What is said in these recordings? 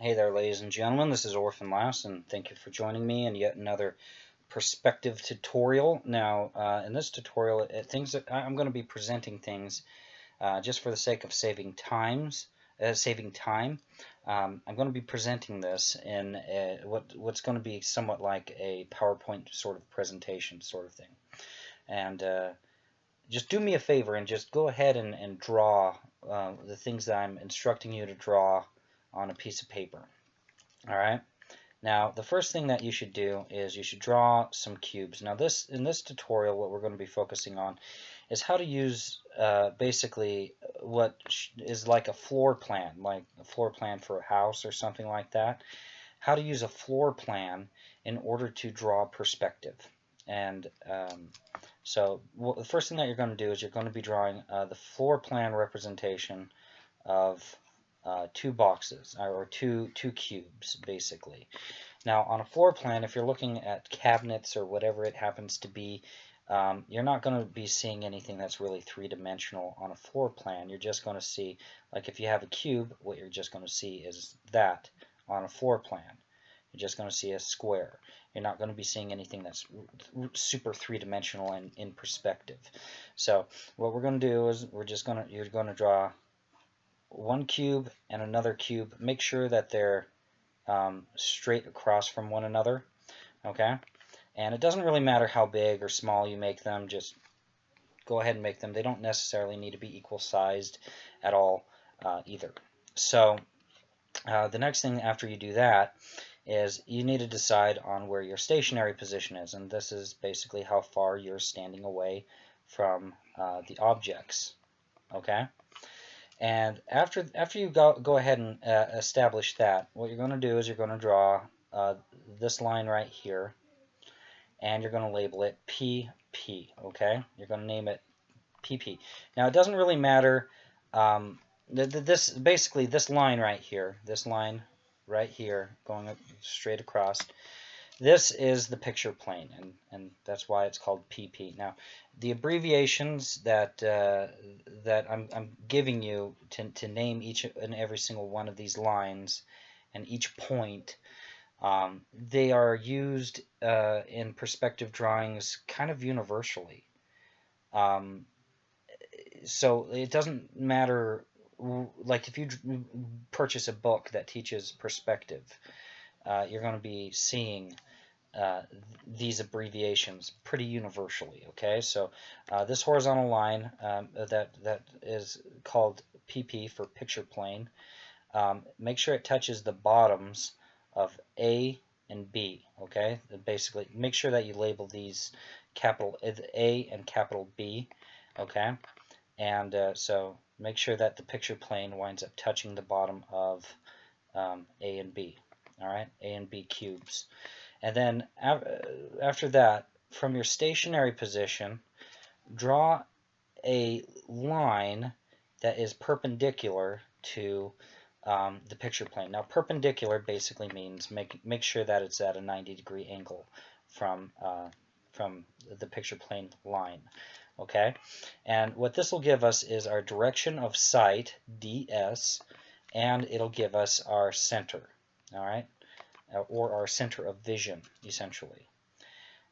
Hey there, ladies and gentlemen, this is Orphan Lass, and thank you for joining me in yet another perspective tutorial. Now, in this tutorial, I'm going to be presenting things just for the sake of saving time. I'm going to be presenting this in what's going to be somewhat like a PowerPoint sort of presentation sort of thing. And just do me a favor and just go ahead and draw the things that I'm instructing you to draw on a piece of paper. All right. Now, the first thing that you should do is you should draw some cubes. Now, in this tutorial, what we're going to be focusing on is how to use basically what is like a floor plan for a house or something like that. How to use a floor plan in order to draw perspective. And the first thing that you're going to do is you're going to be drawing the floor plan representation of two boxes or two cubes basically. Now on a floor plan, if you're looking at cabinets or whatever it happens to be, you're not going to be seeing anything that's really three-dimensional on a floor plan. You're just going to see, like if you have a cube, what you're just going to see is that on a floor plan. You're just going to see a square. You're not going to be seeing anything that's super three-dimensional and in perspective. So what we're going to do is you're going to draw one cube and another cube. Make sure that they're straight across from one another, okay? And it doesn't really matter how big or small you make them, just go ahead and make them. They don't necessarily need to be equal sized at all either. So the next thing after you do that is you need to decide on where your stationary position is, and this is basically how far you're standing away from the objects, okay? And after you go ahead and establish that, what you're going to do is you're going to draw this line right here, and you're going to label it PP, okay? You're going to name it PP. Now, it doesn't really matter. Basically, this line right here, going straight across, this is the picture plane, and that's why it's called PP. Now, the abbreviations that I'm giving you to name each and every single one of these lines and each point, they are used in perspective drawings kind of universally. So it doesn't matter, like if you purchase a book that teaches perspective, you're going to be seeing these abbreviations pretty universally. Okay, so this horizontal line that is called PP for picture plane. Make sure it touches the bottoms of A and B. Okay, basically make sure that you label these capital A and capital B. Okay, and so make sure that the picture plane winds up touching the bottom of A and B. All right, A and B cubes. And then after that, from your stationary position, draw a line that is perpendicular to the picture plane. Now, perpendicular basically means make sure that it's at a 90-degree angle from the picture plane line. Okay, and what this will give us is our direction of sight, DS, and it'll give us our center. All right, or our center of vision, essentially.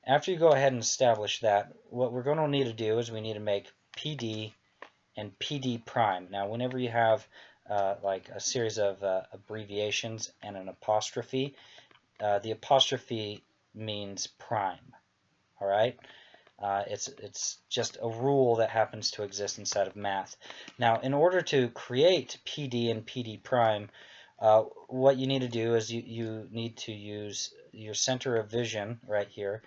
After you go ahead and establish that, what we're going to need to do is we need to make PD and PD Prime. Now, whenever you have like a series of abbreviations and an apostrophe, the apostrophe means prime. All right? It's just a rule that happens to exist inside of math. Now, in order to create PD and PD Prime, what you need to do is you need to use your center of vision right here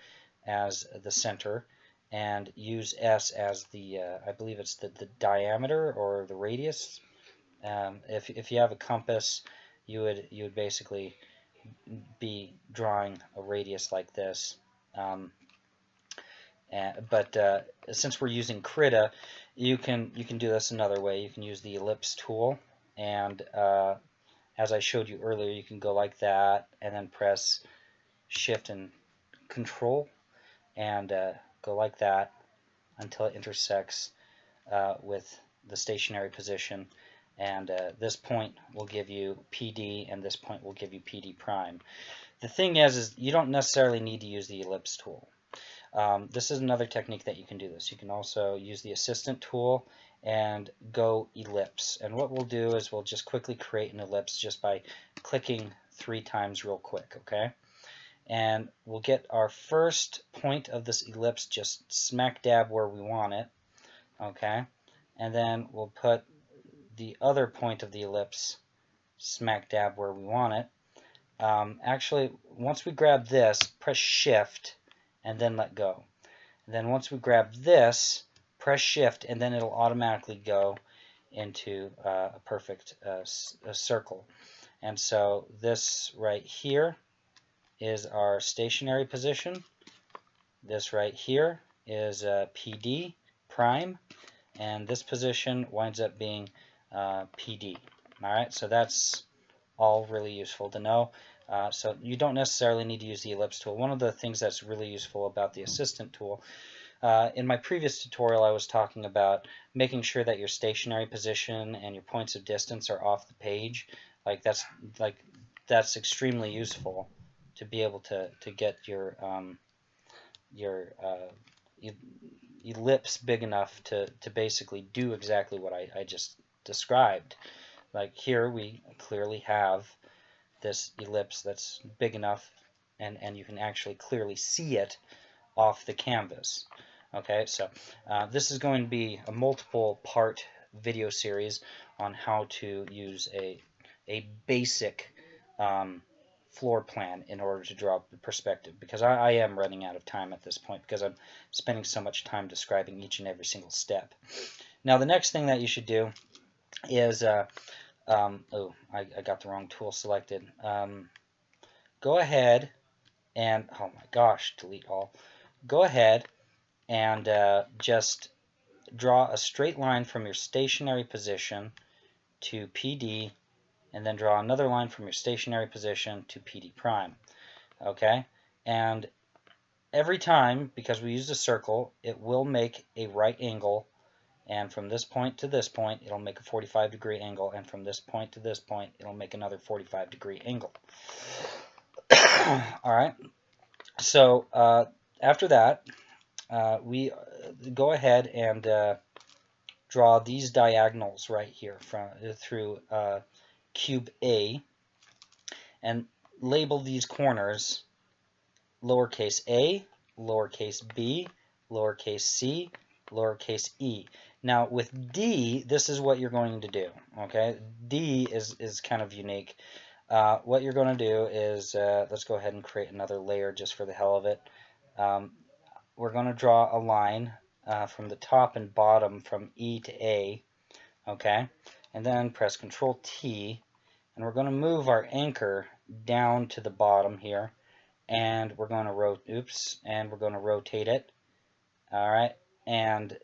as the center, and use S as the I believe it's the diameter or the radius. If you have a compass, you would basically be drawing a radius like this. But since we're using Krita, you can do this another way. You can use the ellipse tool, and as I showed you earlier, you can go like that and then press Shift and Control and go like that until it intersects with the stationary position, and this point will give you PD, and this point will give you PD prime. The thing is you don't necessarily need to use the ellipse tool. This is another technique that you can do this. You can also use the assistant tool and go ellipse. And what we'll do is we'll just quickly create an ellipse just by clicking 3 times real quick, okay? And we'll get our first point of this ellipse just smack dab where we want it, okay? And then we'll put the other point of the ellipse smack dab where we want it. Actually, once we grab this, press Shift and then let go. And then once we grab this, press Shift and then it'll automatically go into a perfect a circle. And so this right here is our stationary position. This right here is PD prime, and this position winds up being PD. Alright, so that's all really useful to know. So you don't necessarily need to use the ellipse tool. One of the things that's really useful about the assistant tool, in my previous tutorial I was talking about making sure that your stationary position and your points of distance are off the page. That's extremely useful to be able to get your ellipse big enough to basically do exactly what I just described. Like here we clearly have this ellipse that's big enough and you can actually clearly see it off the canvas. Okay, so this is going to be a multiple part video series on how to use a basic floor plan in order to draw perspective, because I am running out of time at this point because I'm spending so much time describing each and every single step. Now the next thing that you should do is oh, I got the wrong tool selected. Go ahead and, oh my gosh, delete all. Go ahead and just draw a straight line from your stationary position to PD, and then draw another line from your stationary position to PD prime. Okay? And every time, because we used a circle, it will make a right angle, and from this point to this point it'll make a 45-degree angle, and from this point to this point it'll make another 45-degree angle. Alright, so after that we go ahead and draw these diagonals right here through cube A, and label these corners lowercase a, lowercase b, lowercase c, lowercase e. Now with D, this is what you're going to do. Okay, D is kind of unique. What you're going to do is, let's go ahead and create another layer just for the hell of it. We're going to draw a line from the top and bottom from E to A. Okay, and then press Control T, and we're going to move our anchor down to the bottom here, and we're going to rotate it. All right, and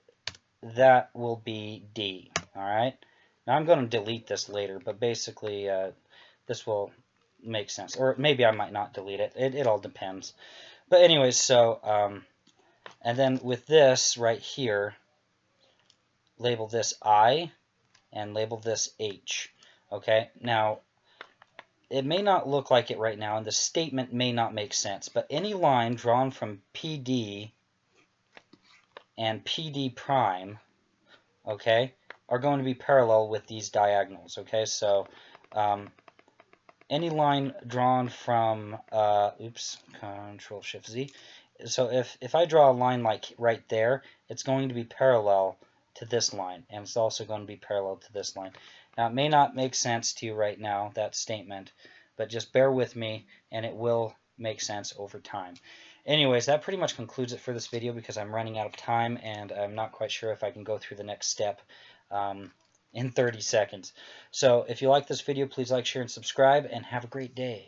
that will be D. All right, now I'm going to delete this later, but basically this will make sense, or maybe I might not delete it. It all depends. But anyways, so and then with this right here, label this I and label this H. Okay, now it may not look like it right now, and the statement may not make sense, but any line drawn from PD and PD prime, okay, are going to be parallel with these diagonals. Okay, so any line drawn from Control Shift Z. So if I draw a line like right there, it's going to be parallel to this line, and it's also going to be parallel to this line. Now it may not make sense to you right now, that statement, but just bear with me and it will make sense over time. Anyways, that pretty much concludes it for this video because I'm running out of time and I'm not quite sure if I can go through the next step in 30 seconds. So if you like this video, please like, share, and subscribe, and have a great day.